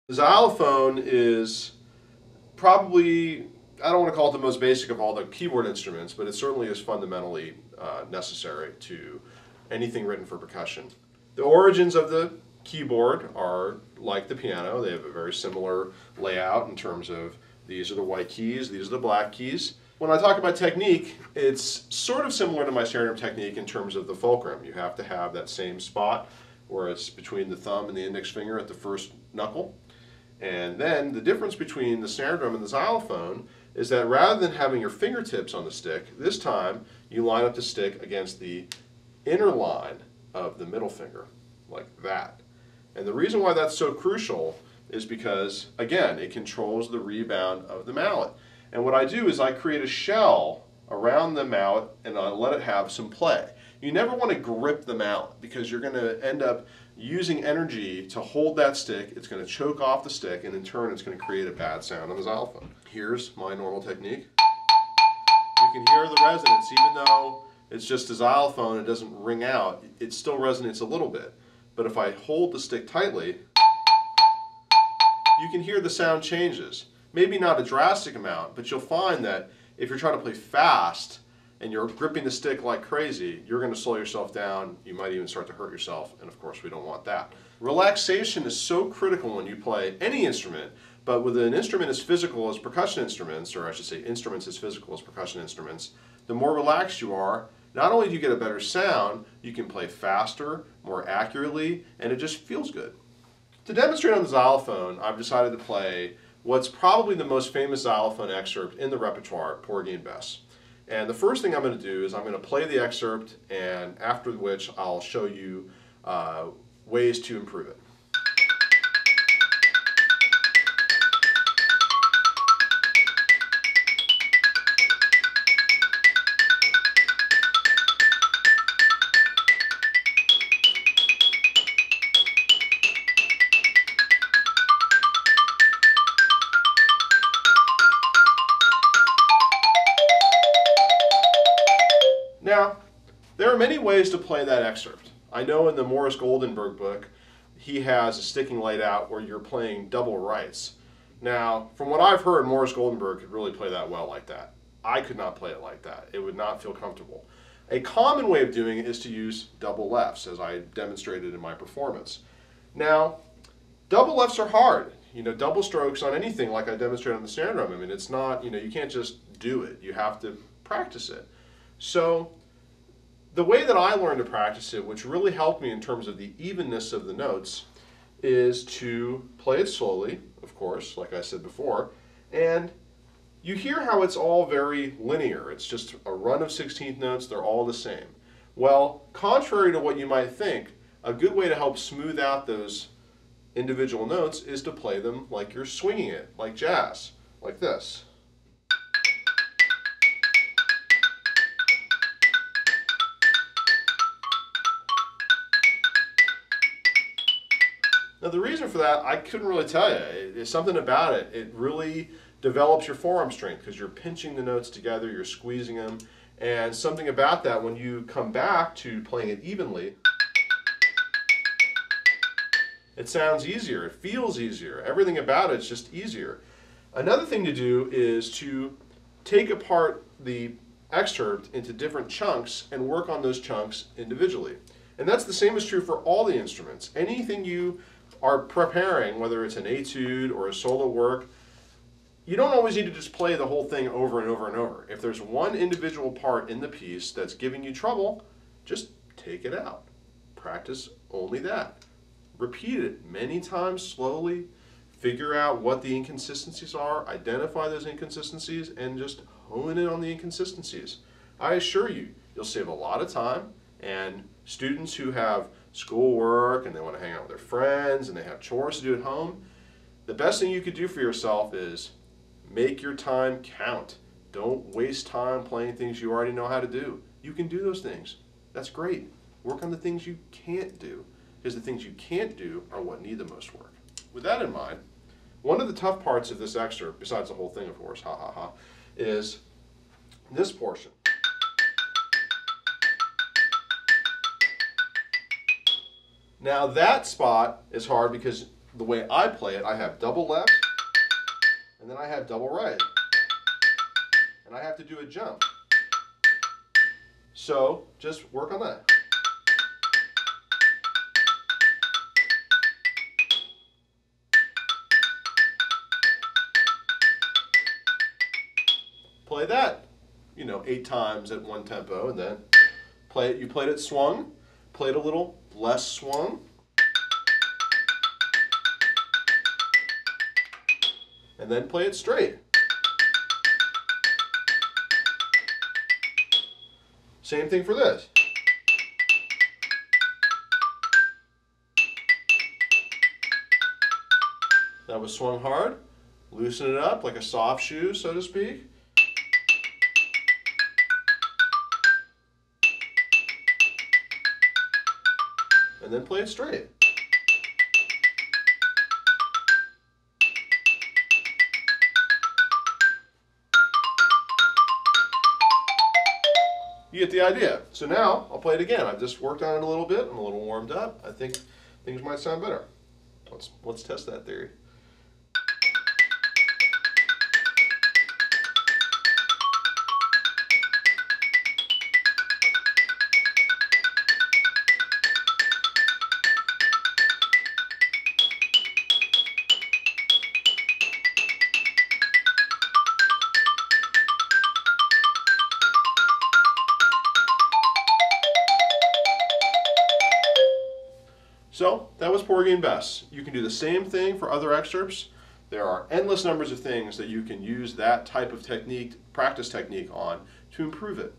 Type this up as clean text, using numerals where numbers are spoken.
The xylophone is probably, I don't want to call it the most basic of all the keyboard instruments, but it certainly is fundamentally necessary to anything written for percussion. The origins of the keyboard are like the piano. They have a very similar layout in terms of these are the white keys, these are the black keys. When I talk about technique, it's sort of similar to my sternum technique in terms of the fulcrum. You have to have that same spot where it's between the thumb and the index finger at the first knuckle. And then the difference between the snare drum and the xylophone is that rather than having your fingertips on the stick, this time you line up the stick against the inner line of the middle finger, like that. And the reason why that's so crucial is because, again, it controls the rebound of the mallet. And what I do is I create a shell around the mallet and I let it have some play. You never want to grip the mallet because you're going to end up using energy to hold that stick. It's going to choke off the stick, and in turn it's going to create a bad sound on the xylophone. Here's my normal technique. You can hear the resonance. Even though it's just a xylophone, it doesn't ring out, it still resonates a little bit. But if I hold the stick tightly, you can hear the sound changes. Maybe not a drastic amount, but you'll find that if you're trying to play fast and you're gripping the stick like crazy, you're going to slow yourself down. You might even start to hurt yourself, and of course we don't want that. Relaxation is so critical when you play any instrument, but with an instrument as physical as percussion instruments, or I should say instruments as physical as percussion instruments, the more relaxed you are, not only do you get a better sound, you can play faster, more accurately, and it just feels good. To demonstrate on the xylophone, I've decided to play what's probably the most famous xylophone excerpt in the repertoire, Porgy and Bess. And the first thing I'm going to do is I'm going to play the excerpt, and after which I'll show you ways to improve it. Now, there are many ways to play that excerpt. I know in the Morris Goldenberg book, he has a sticking laid out where you're playing double rights. Now, from what I've heard, Morris Goldenberg could really play that well like that. I could not play it like that. It would not feel comfortable. A common way of doing it is to use double lefts, as I demonstrated in my performance. Now, double lefts are hard. Double strokes on anything like I demonstrated on the snare drum. I mean, it's not, you can't just do it. You have to practice it. So the way that I learned to practice it, which really helped me in terms of the evenness of the notes, is to play it slowly, of course, like I said before, and you hear how it's all very linear. It's just a run of 16th notes, they're all the same. Well, contrary to what you might think, a good way to help smooth out those individual notes is to play them like you're swinging it, like jazz, like this. Now the reason for that, I couldn't really tell you. It's something about it. It really develops your forearm strength because you're pinching the notes together, you're squeezing them, and something about that when you come back to playing it evenly, it sounds easier, it feels easier. Everything about it's just easier. Another thing to do is to take apart the excerpt into different chunks and work on those chunks individually. And that's the same is true for all the instruments. Anything you are preparing, whether it's an etude or a solo work, you don't always need to just play the whole thing over and over and over. If there's one individual part in the piece that's giving you trouble, just take it out. Practice only that. Repeat it many times slowly. Figure out what the inconsistencies are, identify those inconsistencies, and just hone in on the inconsistencies. I assure you, you'll save a lot of time, and students who have schoolwork and they want to hang out with their friends and they have chores to do at home, the best thing you could do for yourself is make your time count. Don't waste time playing things you already know how to do. You can do those things. That's great. Work on the things you can't do, because the things you can't do are what need the most work. With that in mind, one of the tough parts of this excerpt, besides the whole thing of course, is this portion. Now that spot is hard because the way I play it, I have double left, and then I have double right. And I have to do a jump. So just work on that. Play that, 8 times at one tempo, and then play it. You played it swung, play it a little less swung, and then play it straight. Same thing for this. That was swung hard. Loosen it up like a soft shoe, so to speak. And then play it straight. You get the idea. So now I'll play it again. I've just worked on it a little bit. I'm a little warmed up. I think things might sound better. Let's test that theory. So that was Porgy and Bess. You can do the same thing for other excerpts. There are endless numbers of things that you can use that type of technique, practice technique on to improve it.